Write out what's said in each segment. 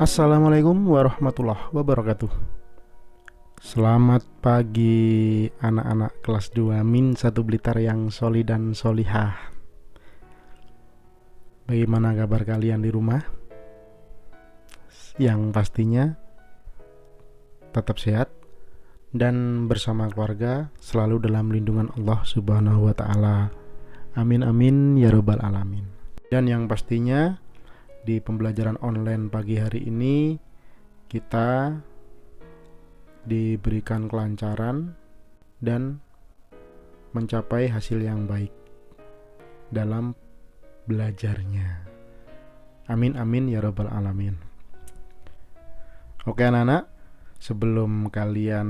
Assalamualaikum warahmatullahi wabarakatuh. Selamat pagi anak-anak kelas 2 Min 1 Blitar yang soli dan solihah. Bagaimana kabar kalian di rumah? Yang pastinya tetap sehat dan bersama keluarga selalu dalam lindungan Allah Subhanahu wa taala. Amin amin ya rabbal alamin. Dan yang pastinya di pembelajaran online pagi hari ini kita diberikan kelancaran dan mencapai hasil yang baik dalam belajarnya. Amin amin ya rabbal alamin. Oke anak-anak, sebelum kalian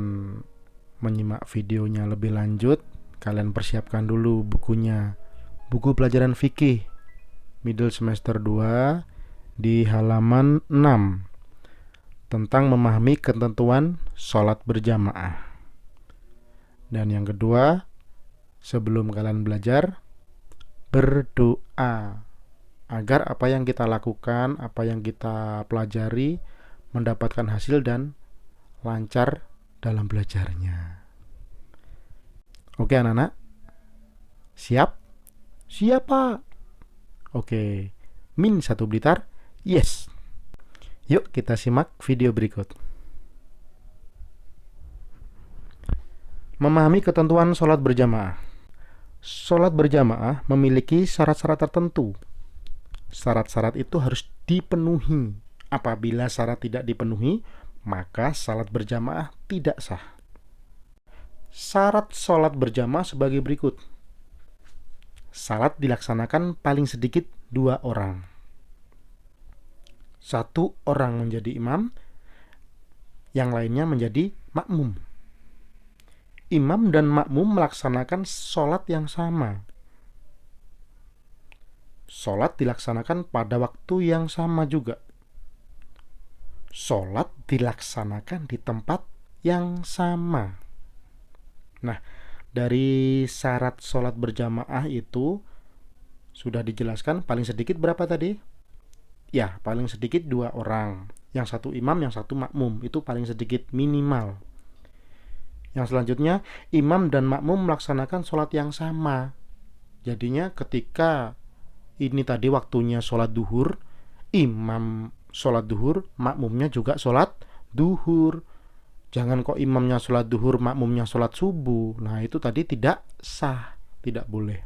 menyimak videonya lebih lanjut, kalian persiapkan dulu bukunya. Buku pelajaran fikih middle semester 2 di halaman 6 tentang memahami ketentuan sholat berjamaah. Dan yang kedua, sebelum kalian belajar, berdoa agar apa yang kita lakukan, apa yang kita pelajari mendapatkan hasil dan lancar dalam belajarnya. Oke anak-anak, siap? Siap Pak. Oke, Min 1 Blitar, yes. Yuk kita simak video berikut. Memahami ketentuan sholat berjamaah. Sholat berjamaah memiliki syarat-syarat tertentu. Syarat-syarat itu harus dipenuhi. Apabila syarat tidak dipenuhi, maka sholat berjamaah tidak sah. Syarat sholat berjamaah sebagai berikut. Salat dilaksanakan paling sedikit 2 orang. 1 orang menjadi imam, yang lainnya menjadi makmum. Imam dan makmum melaksanakan sholat yang sama. Sholat dilaksanakan pada waktu yang sama juga. Sholat dilaksanakan di tempat yang sama. Nah, dari syarat sholat berjamaah itu sudah dijelaskan paling sedikit berapa tadi? Ya, paling sedikit 2 orang. Yang 1 imam, yang 1 makmum. Itu paling sedikit minimal. Yang selanjutnya, imam dan makmum melaksanakan sholat yang sama. Jadinya ketika ini tadi waktunya sholat duhur, imam sholat duhur, makmumnya juga sholat duhur. Jangan kok imamnya sholat duhur, makmumnya sholat subuh. Nah itu tadi tidak sah, tidak boleh.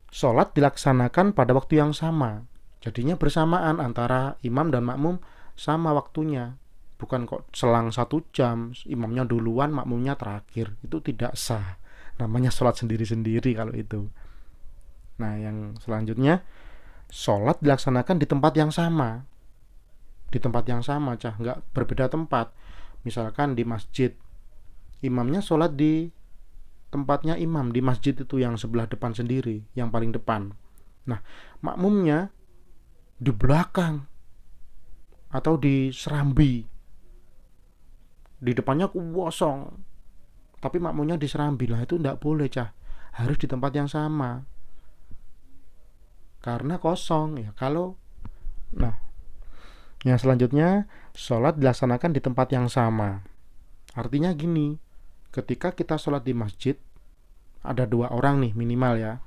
Sholat dilaksanakan pada waktu yang sama. Jadinya bersamaan antara imam dan makmum sama waktunya. Bukan kok selang 1 jam, imamnya duluan, makmumnya terakhir. Itu tidak sah. Namanya sholat sendiri-sendiri kalau itu. Nah yang selanjutnya, sholat dilaksanakan di tempat yang sama. Di tempat yang sama, nggak berbeda tempat. Misalkan di masjid, imamnya sholat di tempatnya imam, di masjid itu yang sebelah depan sendiri, yang paling depan. Nah, makmumnya di belakang atau di serambi, di depannya kosong, tapi makmumnya di serambi. Lah itu nggak boleh harus di tempat yang sama karena kosong ya. Yang selanjutnya, sholat dilaksanakan di tempat yang sama. Artinya gini, ketika kita sholat di masjid, ada 2 orang nih minimal ya.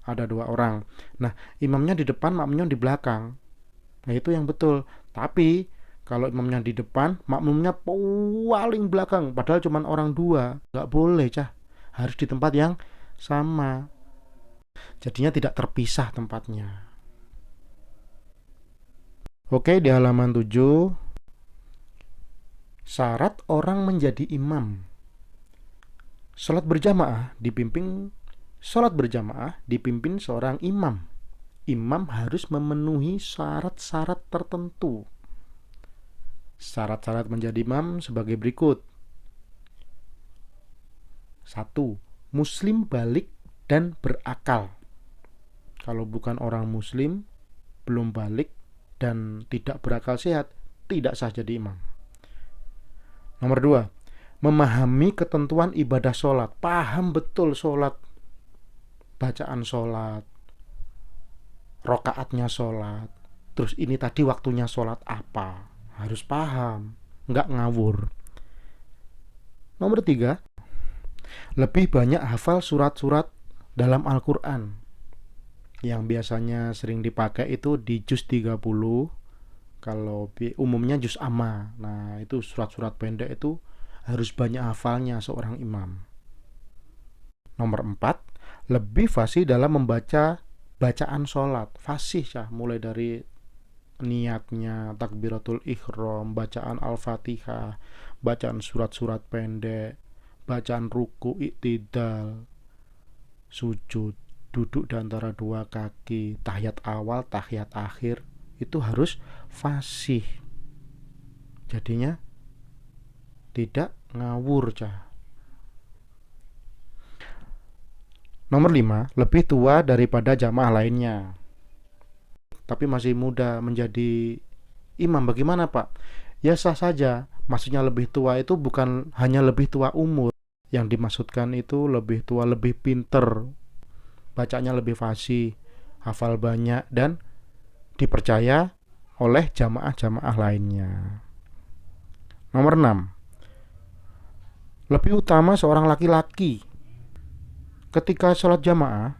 Ada 2 orang. Nah, imamnya di depan, makmumnya di belakang. Nah, itu yang betul. Tapi, kalau imamnya di depan, makmumnya paling belakang. Padahal cuma orang 2. Nggak boleh, harus di tempat yang sama. Jadinya tidak terpisah tempatnya. Oke, di halaman 7, syarat orang menjadi imam. Sholat berjamaah dipimpin seorang imam. Imam harus memenuhi syarat-syarat tertentu. Syarat-syarat menjadi imam sebagai berikut. 1. Muslim balik dan berakal. Kalau bukan orang muslim, belum balik dan tidak berakal sehat, tidak sah jadi imam. Nomor 2, memahami ketentuan ibadah sholat. Paham betul sholat, bacaan sholat, rokaatnya sholat, Terus ini tadi waktunya sholat apa? Harus paham, nggak ngawur. Nomor 3, lebih banyak hafal surat-surat dalam Al-Quran. Yang biasanya sering dipakai itu di juz 30, kalau umumnya juz amma. Nah, itu surat-surat pendek itu harus banyak hafalnya seorang imam. Nomor 4, lebih fasih dalam membaca bacaan sholat. Fasih ya, mulai dari niatnya, takbiratul ihram, bacaan al-fatihah, bacaan surat-surat pendek, bacaan ruku, iktidal, sujud, duduk di antara dua kaki, tahiyat awal, tahiyat akhir, itu harus fasih. Jadinya tidak ngawur cah. Nomor 5, lebih tua daripada jamaah lainnya, tapi masih muda menjadi imam. Bagaimana Pak? Ya sah saja. Maksudnya lebih tua itu bukan hanya lebih tua umur. Yang dimaksudkan itu lebih tua, lebih pinter, bacanya lebih fasih, hafal banyak, dan dipercaya oleh jamaah-jamaah lainnya. Nomor 6, lebih utama seorang laki-laki. Ketika sholat jamaah,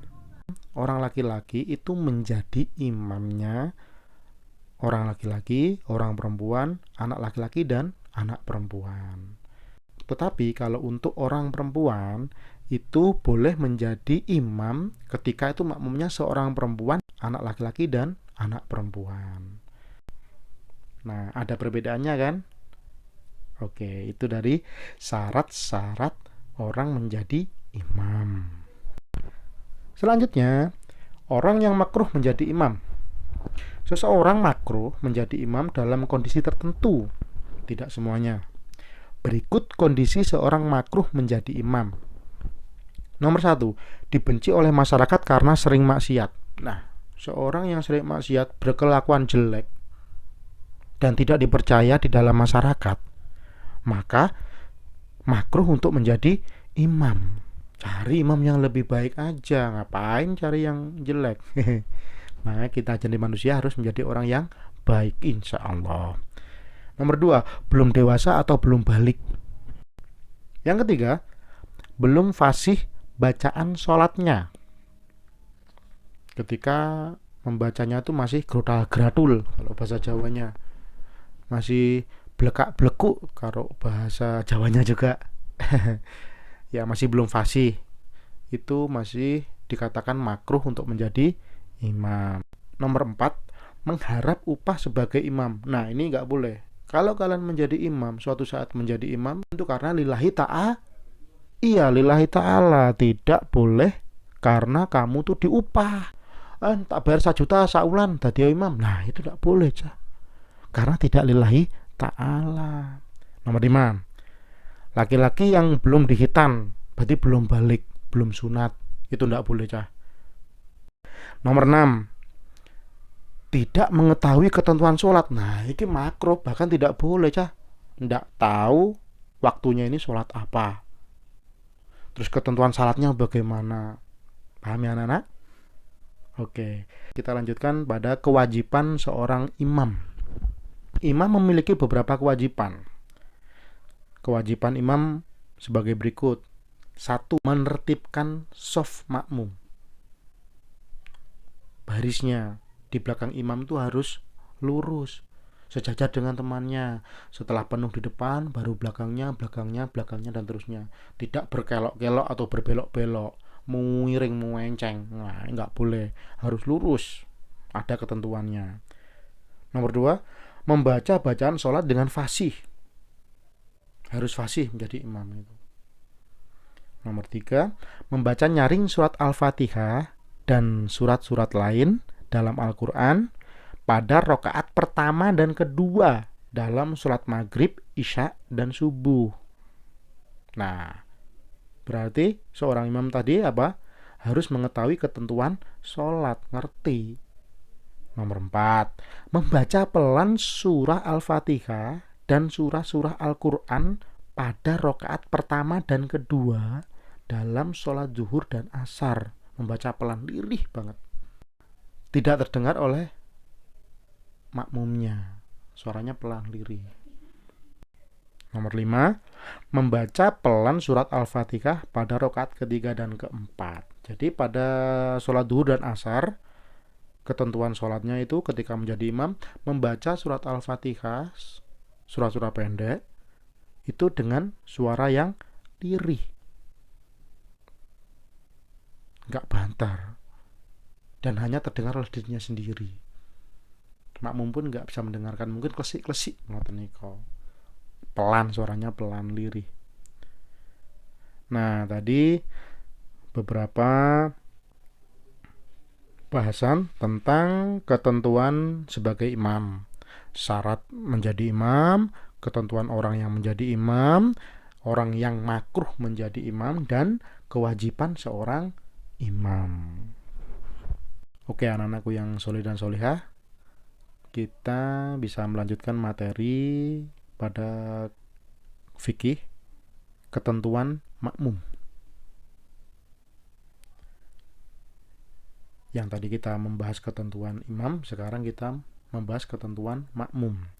orang laki-laki itu menjadi imamnya orang laki-laki, orang perempuan, anak laki-laki, dan anak perempuan. Tetapi kalau untuk orang perempuan itu boleh menjadi imam ketika itu makmumnya seorang perempuan, anak laki-laki, dan anak perempuan. Nah, ada perbedaannya kan? Oke, itu dari syarat-syarat orang menjadi imam. Selanjutnya, orang yang makruh menjadi imam. Seseorang makruh menjadi imam dalam kondisi tertentu, tidak semuanya. Berikut kondisi seorang makruh menjadi imam. Nomor 1, dibenci oleh masyarakat karena sering maksiat. Nah, seorang yang sering maksiat, berkelakuan jelek, dan tidak dipercaya di dalam masyarakat, maka makruh untuk menjadi imam. Cari imam yang lebih baik aja, ngapain cari yang jelek? Nah, kita jadi manusia harus menjadi orang yang baik, insya Allah. Nomor 2, belum dewasa atau belum balik. Yang ketiga, belum fasih bacaan sholatnya. Ketika membacanya itu masih grotal-gratul kalau bahasa Jawanya, masih blekak-blekuk kalau bahasa Jawanya juga. Ya, masih belum fasih, itu masih dikatakan makruh untuk menjadi imam. Nomor 4, mengharap upah sebagai imam. Nah, ini nggak boleh. Kalau kalian menjadi imam, suatu saat menjadi imam itu karena lillahi ta'ala. Iya, lillahi ta'ala. Tidak boleh karena kamu tuh diupah. Tak bayar 1 juta saulan dadi imam. Nah, itu tidak boleh cah. Karena tidak lillahi ta'ala. Nomor 5, laki-laki yang belum dihitan, berarti belum balik, belum sunat, itu tidak boleh cah. Nomor 6, tidak mengetahui ketentuan sholat. Nah, ini makruh, bahkan tidak boleh cah. Tidak tahu waktunya ini sholat apa, terus ketentuan sholatnya bagaimana. Paham ya anak-anak? Oke, kita lanjutkan pada kewajiban seorang imam. Imam memiliki beberapa kewajiban. Kewajiban imam sebagai berikut. 1, menertibkan shaf makmum. Barisnya di belakang imam itu harus lurus, sejajar dengan temannya. Setelah penuh di depan, baru belakangnya, dan terusnya. Tidak berkelok-kelok atau berbelok-belok, miring, menceng. Nah, enggak boleh. Harus lurus. Ada ketentuannya. Nomor 2, membaca bacaan sholat dengan fasih. Harus fasih menjadi imam itu. Nomor 3, membaca nyaring surat Al-Fatihah dan surat-surat lain dalam Al-Quran pada rakaat pertama dan kedua dalam surat maghrib, isya, dan subuh. Nah, berarti seorang imam tadi apa? Harus mengetahui ketentuan sholat, ngerti. Nomor 4, membaca pelan surah Al-Fatihah dan surah-surah Al-Quran pada rakaat pertama dan kedua dalam sholat zuhur dan asar. Membaca pelan, lirih banget, tidak terdengar oleh makmumnya. Suaranya pelan, lirih. Nomor 5, membaca pelan surat Al-Fatihah pada rakaat ketiga dan keempat. Jadi pada sholat duhur dan asar, ketentuan sholatnya itu ketika menjadi imam, membaca surat Al-Fatihah, surat-surat pendek, itu dengan suara yang lirih, nggak bantar, dan hanya terdengar oleh dirinya sendiri. Makmum pun nggak bisa mendengarkan, mungkin klesik-klesik ngoten niku. Pelan, suaranya pelan, lirih. Nah, tadi beberapa bahasan tentang ketentuan sebagai imam, syarat menjadi imam, ketentuan orang yang menjadi imam, orang yang makruh menjadi imam, dan kewajiban seorang imam. Oke, anak-anakku yang soleh dan solihah, kita bisa melanjutkan materi pada fikih ketentuan makmum. Yang tadi kita membahas ketentuan imam, sekarang kita membahas ketentuan makmum.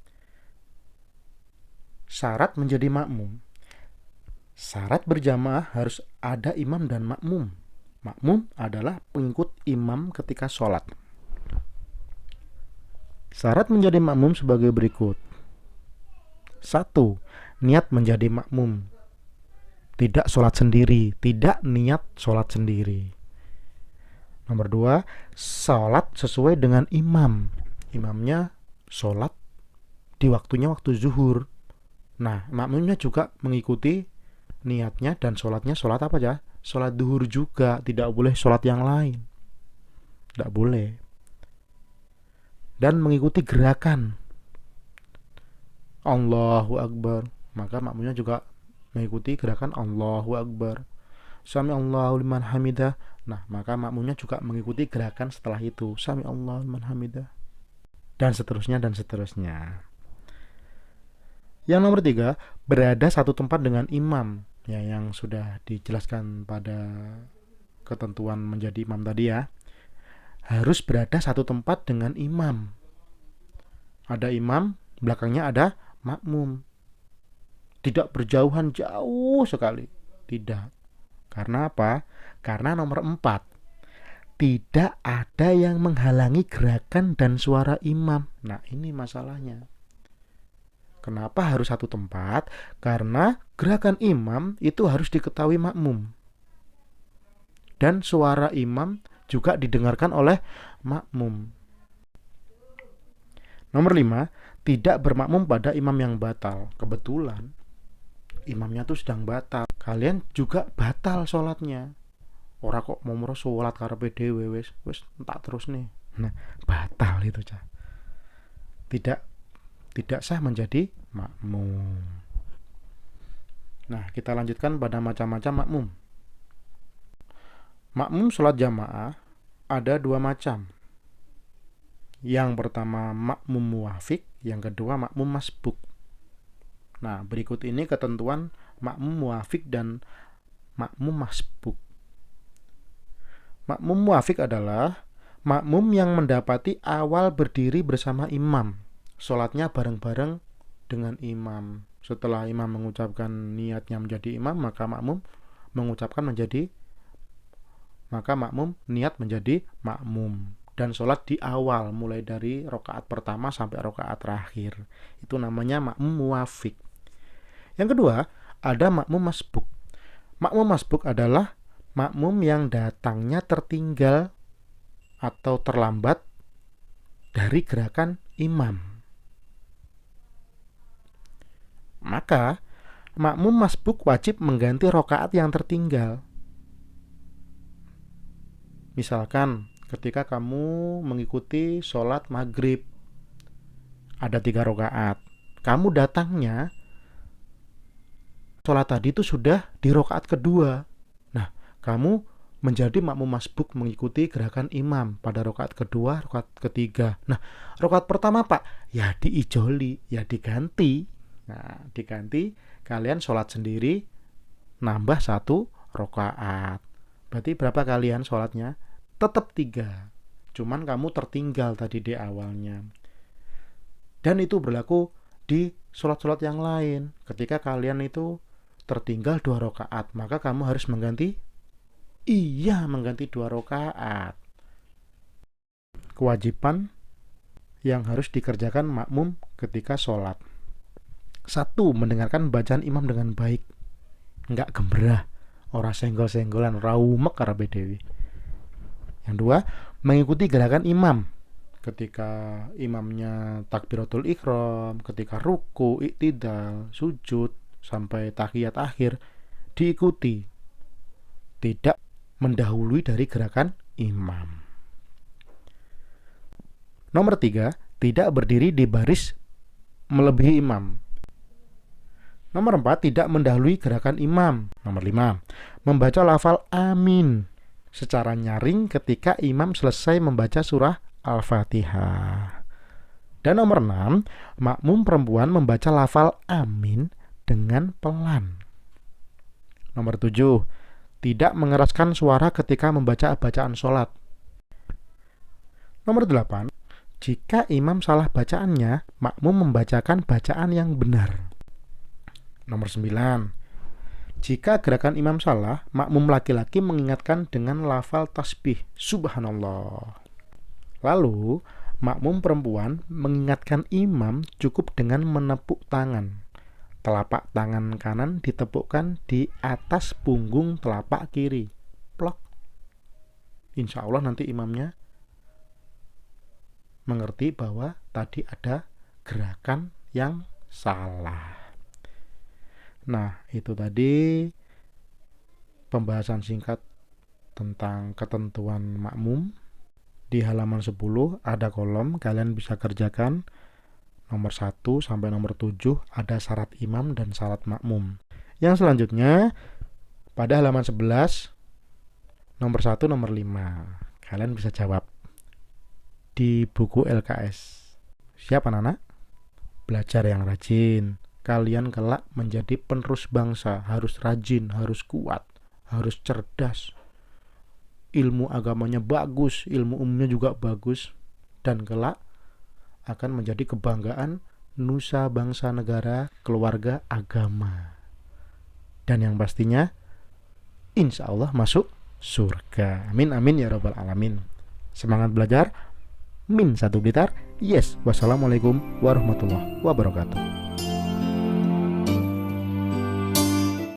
Syarat menjadi makmum. Syarat berjamaah harus ada imam dan makmum. Makmum adalah pengikut imam ketika sholat. Syarat menjadi makmum sebagai berikut. 1. Niat menjadi makmum. Tidak sholat sendiri, tidak niat sholat sendiri. Nomor 2, sholat sesuai dengan imam. Imamnya sholat di waktunya waktu zuhur. Nah, makmumnya juga mengikuti niatnya dan sholatnya sholat apa ya? Sholat duhur juga, tidak boleh sholat yang lain. Tidak boleh. Dan mengikuti gerakan Allahu Akbar, maka makmumnya juga mengikuti gerakan Allahu Akbar. Sami Allahu liman hamidah. Nah, maka makmumnya juga mengikuti gerakan setelah itu, Sami Allahu liman hamidah. Dan seterusnya dan seterusnya. Yang nomor 3, berada satu tempat dengan imam, ya, yang sudah dijelaskan pada ketentuan menjadi imam tadi ya. Harus berada satu tempat dengan imam. Ada imam, belakangnya ada makmum. Tidak berjauhan jauh sekali. Tidak. Karena apa? Karena nomor 4, tidak ada yang menghalangi gerakan dan suara imam. Nah, ini masalahnya. Kenapa harus satu tempat? Karena gerakan imam itu harus diketahui makmum. Dan suara imam juga didengarkan oleh makmum. Nomor 5, tidak bermakmum pada imam yang batal. Kebetulan imamnya tuh sedang batal, kalian juga batal sholatnya. Ora kok mau sholat karepe dhewe wis tak terus nih. Nah, batal itu cah. Tidak sah menjadi makmum. Nah, kita lanjutkan pada macam-macam makmum. Makmum sholat jamaah ada 2 macam. Yang pertama makmum muwafiq, yang kedua makmum masbuk. Nah, berikut ini ketentuan makmum muwafiq dan makmum masbuk. Makmum muwafiq adalah makmum yang mendapati awal berdiri bersama imam. Sholatnya bareng-bareng dengan imam. Setelah imam mengucapkan niatnya menjadi imam, maka makmum niat menjadi makmum. Dan sholat di awal, mulai dari rakaat pertama sampai rakaat terakhir. Itu namanya makmum muwafiq. Yang kedua, ada makmum masbuk. Makmum masbuk adalah makmum yang datangnya tertinggal atau terlambat dari gerakan imam. Maka, makmum masbuk wajib mengganti rakaat yang tertinggal. Misalkan, ketika kamu mengikuti sholat maghrib, ada 3 rakaat. Kamu datangnya, sholat tadi itu sudah di rakaat kedua. Nah, kamu menjadi makmum masbuk mengikuti gerakan imam pada rakaat kedua, rakaat ketiga. Nah, rakaat pertama Pak, ya diijoli, ya diganti. Nah, diganti, kalian sholat sendiri, nambah 1 rakaat. Berarti berapa kalian sholatnya? Tetap 3. Cuman kamu tertinggal tadi di awalnya. Dan itu berlaku di sholat-sholat yang lain. Ketika kalian itu tertinggal 2 rakaat, maka kamu harus mengganti. Iya, mengganti 2 rakaat. Kewajiban yang harus dikerjakan makmum ketika sholat. 1. Mendengarkan bacaan imam dengan baik. Enggak gembrah, ora senggol-senggolan, ora umek karo Dewi. Yang 2, mengikuti gerakan imam. Ketika imamnya takbiratul ihram, ketika ruku, iktidal, sujud, sampai tahiyat akhir, diikuti. Tidak mendahului dari gerakan imam. Nomor 3, tidak berdiri di baris melebihi imam. Nomor 4, tidak mendahului gerakan imam. Nomor 5, membaca lafal amin secara nyaring ketika imam selesai membaca surah Al-Fatihah. Dan nomor 6, makmum perempuan membaca lafal amin dengan pelan. Nomor 7, tidak mengeraskan suara ketika membaca bacaan sholat. Nomor 8, jika imam salah bacaannya, makmum membacakan bacaan yang benar. Nomor 9, jika gerakan imam salah, makmum laki-laki mengingatkan dengan lafal tasbih subhanallah. Lalu, makmum perempuan mengingatkan imam cukup dengan menepuk tangan. Telapak tangan kanan ditepukkan di atas punggung telapak kiri. Plok. Insya Allah nanti imamnya mengerti bahwa tadi ada gerakan yang salah. Nah, itu tadi pembahasan singkat tentang ketentuan makmum. Di halaman 10 ada kolom, kalian bisa kerjakan. Nomor 1 sampai nomor 7 ada syarat imam dan syarat makmum. Yang selanjutnya pada halaman 11 nomor 1, nomor 5. Kalian bisa jawab di buku LKS. Siap anak-anak? Belajar yang rajin. Kalian kelak menjadi penerus bangsa, harus rajin, harus kuat, harus cerdas. Ilmu agamanya bagus, ilmu umumnya juga bagus, dan kelak akan menjadi kebanggaan nusa bangsa negara, keluarga, agama. Dan yang pastinya insya Allah masuk surga. Amin amin ya rabbal alamin. Semangat belajar. Min 1 Blitar. Yes. Wassalamualaikum warahmatullahi wabarakatuh.